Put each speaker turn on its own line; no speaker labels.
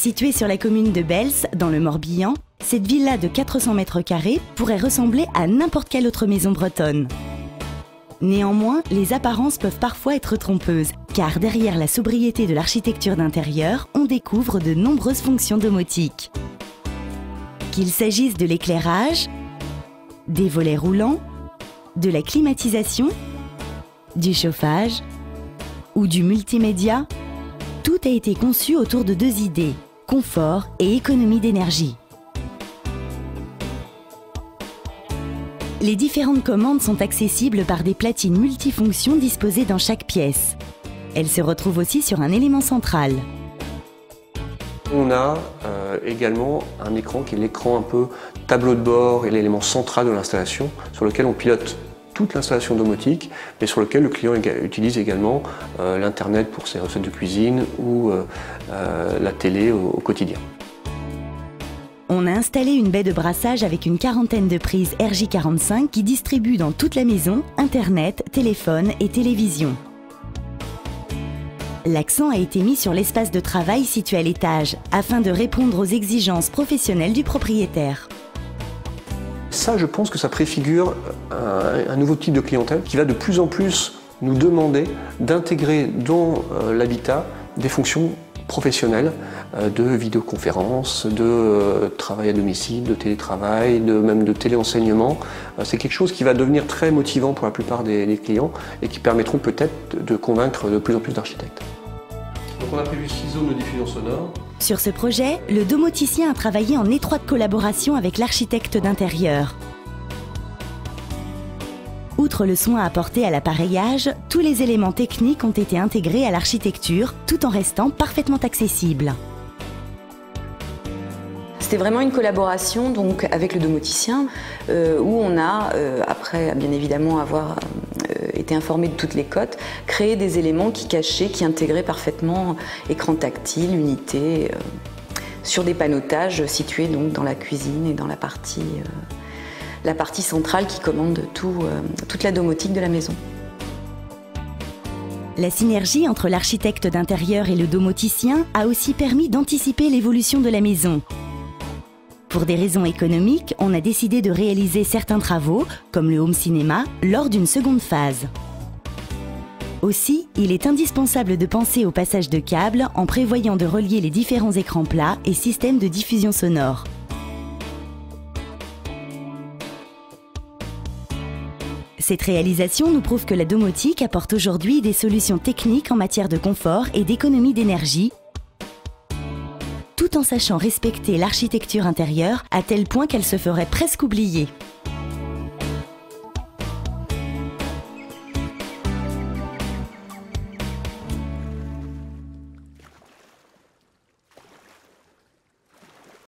Située sur la commune de Bels, dans le Morbihan, cette villa de 400 mètres carrés pourrait ressembler à n'importe quelle autre maison bretonne. Néanmoins, les apparences peuvent parfois être trompeuses, car derrière la sobriété de l'architecture d'intérieur, on découvre de nombreuses fonctions domotiques. Qu'il s'agisse de l'éclairage, des volets roulants, de la climatisation, du chauffage ou du multimédia, tout a été conçu autour de deux idées, confort et économie d'énergie. Les différentes commandes sont accessibles par des platines multifonctions disposées dans chaque pièce. Elles se retrouvent aussi sur un élément central.
On a également un écran qui est l'écran un peu tableau de bord et l'élément central de l'installation sur lequel on pilote toute l'installation domotique, mais sur lequel le client utilise également l'internet pour ses recettes de cuisine ou la télé au quotidien.
On a installé une baie de brassage avec une quarantaine de prises RJ45 qui distribuent dans toute la maison internet, téléphone et télévision. L'accent a été mis sur l'espace de travail situé à l'étage, afin de répondre aux exigences professionnelles du propriétaire.
Ça, je pense que ça préfigure un nouveau type de clientèle qui va de plus en plus nous demander d'intégrer dans l'habitat des fonctions professionnelles de vidéoconférence, de travail à domicile, de télétravail, même de téléenseignement. C'est quelque chose qui va devenir très motivant pour la plupart des clients et qui permettront peut-être de convaincre de plus en plus d'architectes. Donc on a prévu 6 zones de diffusion sonore.
Sur ce projet, le domoticien a travaillé en étroite collaboration avec l'architecte d'intérieur. Outre le soin apporté à l'appareillage, tous les éléments techniques ont été intégrés à l'architecture, tout en restant parfaitement accessibles.
C'était vraiment une collaboration donc, avec le domoticien où on a, après bien évidemment avoir été informé de toutes les cotes, créé des éléments qui cachaient, qui intégraient parfaitement écran tactile, unité, sur des panotages situés donc, dans la cuisine et dans la partie centrale qui commande toute la domotique de la maison.
La synergie entre l'architecte d'intérieur et le domoticien a aussi permis d'anticiper l'évolution de la maison. Pour des raisons économiques, on a décidé de réaliser certains travaux, comme le home cinéma, lors d'une seconde phase. Aussi, il est indispensable de penser au passage de câbles en prévoyant de relier les différents écrans plats et systèmes de diffusion sonore. Cette réalisation nous prouve que la domotique apporte aujourd'hui des solutions techniques en matière de confort et d'économie d'énergie, tout en sachant respecter l'architecture intérieure à tel point qu'elle se ferait presque oublier.